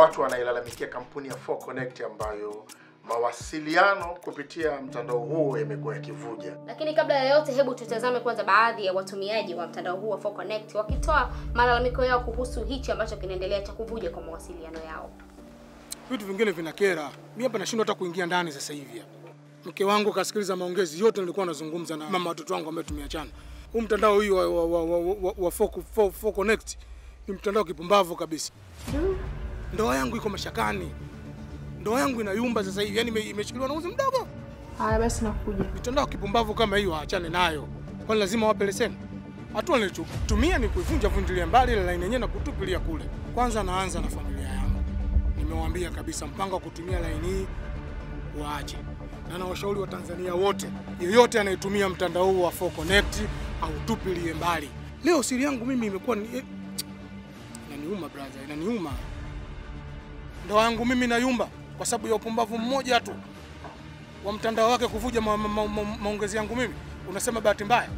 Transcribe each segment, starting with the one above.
watu wanailalamikia kampuni ya 4Connect ambayo mawasiliano kupitia mtandao huo yamekuwa yakivuja. Lakini kabla ya yote, hebu tutazame kwanza baadhi ya watumiaji wa mtandao huo 4Connect wakitoa malalamiko yao kuhusu hichi ambacho kinaendelea cha kuvuja kwa mawasiliano yao. Vitu vingine vinakera. Mimi hapa nashindwa hata kuingia ndani sasa hivi. Mke wangu kasikiliza maongezi yote nilikuwa nazungumza na mama watoto wangu ambao tumeachana. Huu mtandao huu wa 4Connect ni mtandao kipumbavu kabisa. Ndoa yangu iko mashakani. Ndoa yangu inayumba sasa hivi. Yaani imeshikiliwa na uzi mdogo. Haya basi nakuja. Mitandao kipumbavu kama hiyo aachane nayo. Kwani lazima wape leseni? Hatua nilichotumia ni kuivunja mbali ile line yenyewe na kutupilia kule. Kwanza naanza na familia yangu. Nimewaambia kabisa mpango wa kutumia line hii waache. Na nawashauri wa Tanzania wote, yeyote anayetumia mtandao huu wa 4Connect au tupilie mbali. Leo siri yangu mimi imekuwa inaniuma brother, inaniuma. Ndoa yangu mimi inayumba kwa sababu ya upumbavu mmoja tu wa mtandao wake kuvuja maongezi yangu mimi. Unasema bahati mbaya?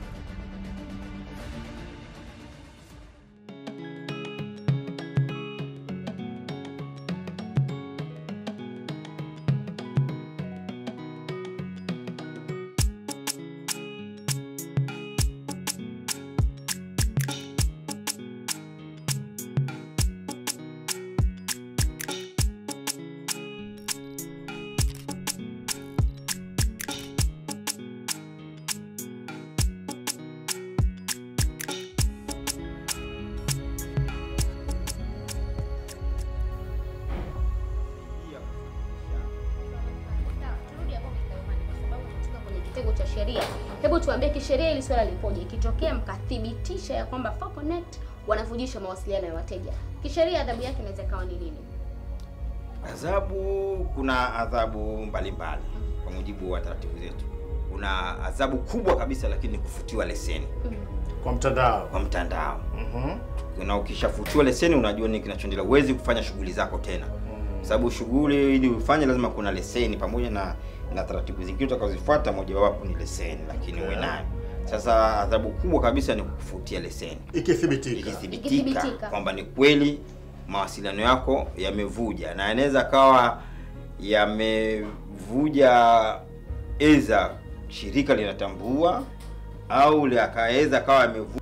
Cha sheria. Hebu tuambie kisheria ili swala lipoje ikitokea mkathibitisha ya kwamba 4Connect wanavujisha mawasiliano ya wateja. Kisheria adhabu yake inaweza kawa ni nini? Adhabu, kuna adhabu mbalimbali kwa mujibu wa taratibu zetu. Kuna adhabu kubwa kabisa lakini kufutiwa leseni. Kwa mtandao. Kwa mtandao. Na ukishafutiwa leseni unajua nini kinachoendelea, huwezi kufanya shughuli zako tena. Sababu shughuli ili ufanye lazima kuna leseni pamoja na taratibu zingine utakazozifuata, moja wapo ni leseni, lakini uwe nayo. Sasa adhabu kubwa kabisa ni kufutia leseni. Ikithibitika kwamba ni kweli mawasiliano yako yamevuja, na inaweza kawa yamevuja eza shirika linatambua au akaweza kawa yamevuja.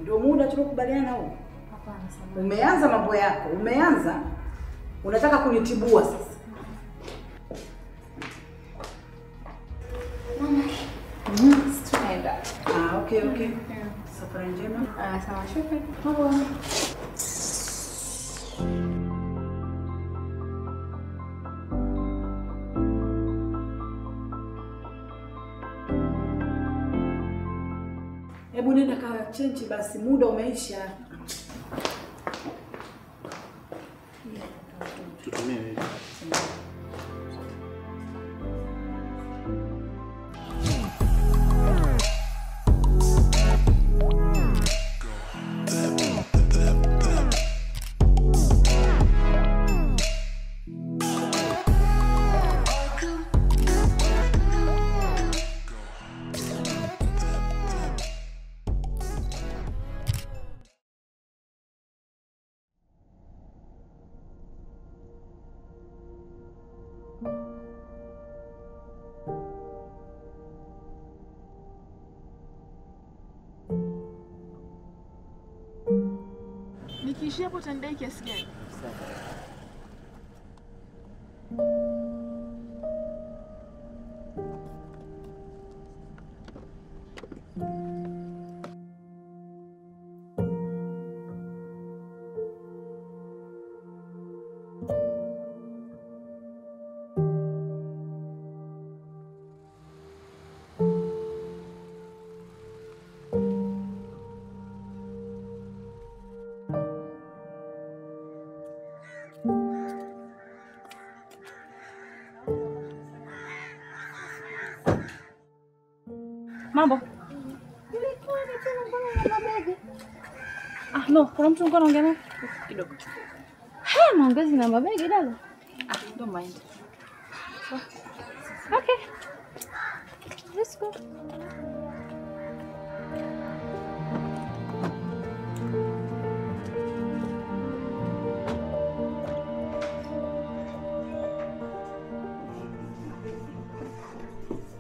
Ndio muda tulokubaliana huo. Umeanza mambo yako, umeanza. Unataka kunitibua sasa. Mama. Tunaenda. Okay. Safari njema. Sawa, shukrani. Hebu nenda kawa chenji basi, muda umeisha. Tutumie. Nikiishia hapo tandai kiasi gani? Mambo. No, kuna mtu mkono anaongea kidogo. Maongezi na mabegi dada. Don't mind. Okay. Let's go.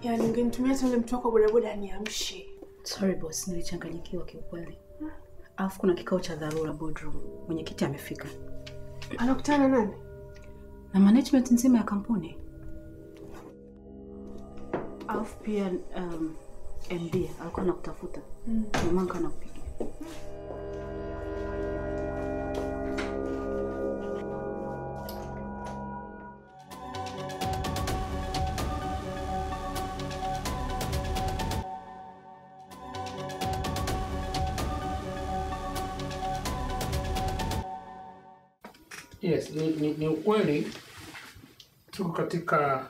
Yaani ungenitumia tu yule mtu wako bodaboda aniamshe. Sorry boss, nilichanganyikiwa kiukweli. Alafu kuna kikao cha dharura boardroom. Mwenyekiti amefika. Anakutana nani? Na management nzima ya kampuni. Alafu pia MD alikuwa anakutafuta. Mama anakupigia. Yes, ni ukweli tuko katika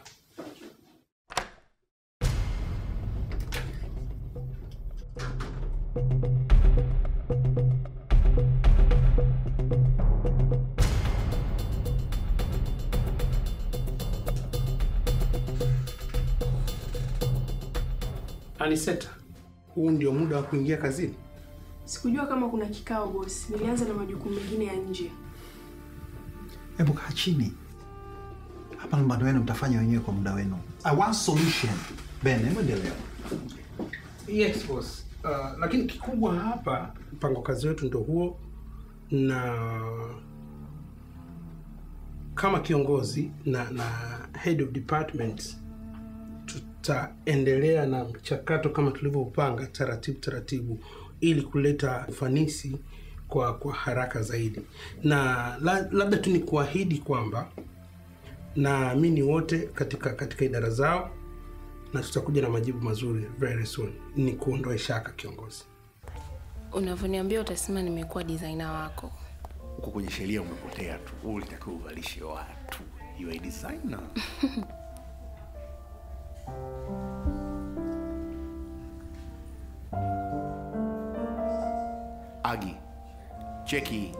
Aniseta, huu ndio muda wa kuingia kazini? Sikujua kama kuna kikao boss. Nilianza na majukumu mengine ya nje. Hebu kaa chini. Hapa nyumbani wenu mtafanya wenyewe kwa muda wenu. I want solution. Ben, hebu endelea. Yes boss. Lakini kikubwa hapa mpango kazi wetu ndio huo, na kama kiongozi na head of department tutaendelea na mchakato kama tulivyopanga taratibu ili kuleta ufanisi kwa haraka zaidi. Na labda tu ni kuahidi kwamba naamini wote katika idara zao na tutakuja na majibu mazuri very soon. Ni kuondoa shaka kiongozi. Unavyoniambia utasema nimekuwa designer wako. Uko kwenye sheria umepotea tu. Wewe ulitakiwa uvalishe watu. You are a designer. Agi, Cheki.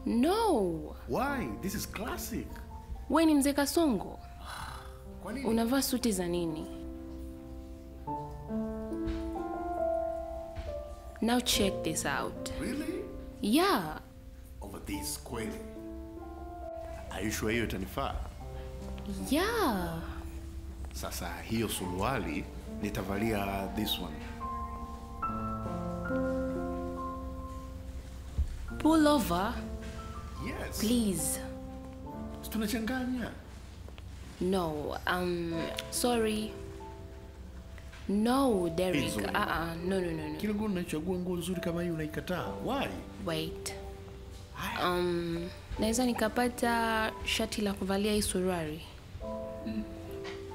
No. Why? This is classic. Wewe ni mzee Kasongo. Kwa nini? Unavaa suti za nini? Now check this out. Really? Yeah. Over this kweli. Are you sure hiyo itanifaa? Yeah. Sasa hiyo suruali nitavalia this one. Pull over. Yes. Please. Tunachanganya. No, sorry. No, Derek. No. Kila nguo unachagua nguo nzuri kama hii unaikataa. Why? Wait. Naweza nikapata shati la kuvalia hii suruali?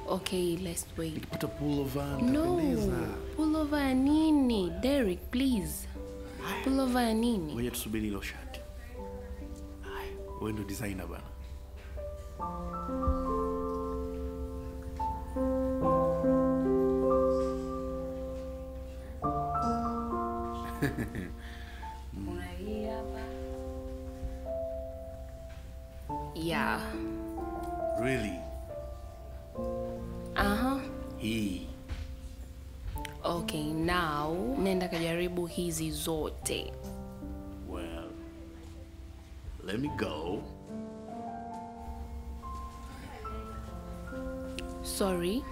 Okay, let's wait. Nikipata pullover No. nitapendeza. Pullover ya nini? Derek, please. Pullover ya nini? Ngoja tusubiri hilo shati. Haya, wewe ndio designer bana. Yeah. Really? Hii. Okay, now nenda kajaribu hizi zote. Well, let me go. Sorry.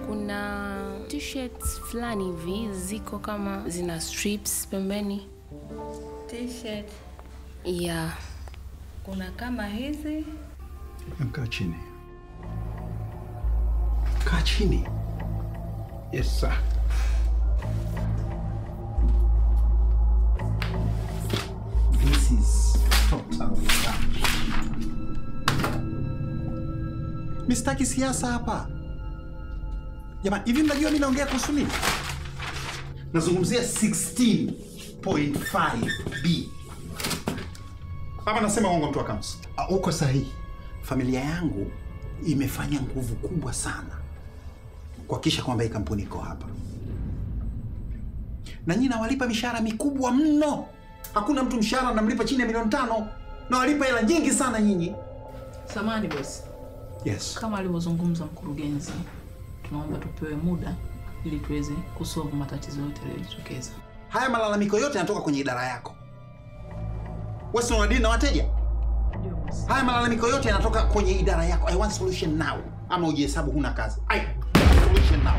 Kuna t-shirts fulani hivi ziko kama zina strips pembeni. T-shirt. Yeah. Kuna kama hizi. Kaa chini. Kaa chini. Yes sir. This is total rubbish. Mistaki siasa hapa. Jamani, hivi mnajua mimi naongea kuhusu nini? Nazungumzia 16.5B. Hapa nasema uongo mtu wa Kamsi. Uko sahihi. Familia yangu imefanya nguvu kubwa sana kuhakikisha kwamba hii kampuni iko hapa. Na nyinyi nawalipa mishahara mikubwa mno. Hakuna mtu mshahara anamlipa chini ya milioni 5. Na walipa hela nyingi sana nyinyi. Samahani boss. Yes. Kama alivyozungumza mkurugenzi, tunaomba tupewe muda ili tuweze kusolve matatizo yote yaliyotokeza. Haya malalamiko yote yanatoka kwenye idara yako. Wewe si unadili na wateja? Haya malalamiko yote yanatoka kwenye idara yako. I want solution now. ama ujihesabu huna kazi. Ai, solution now.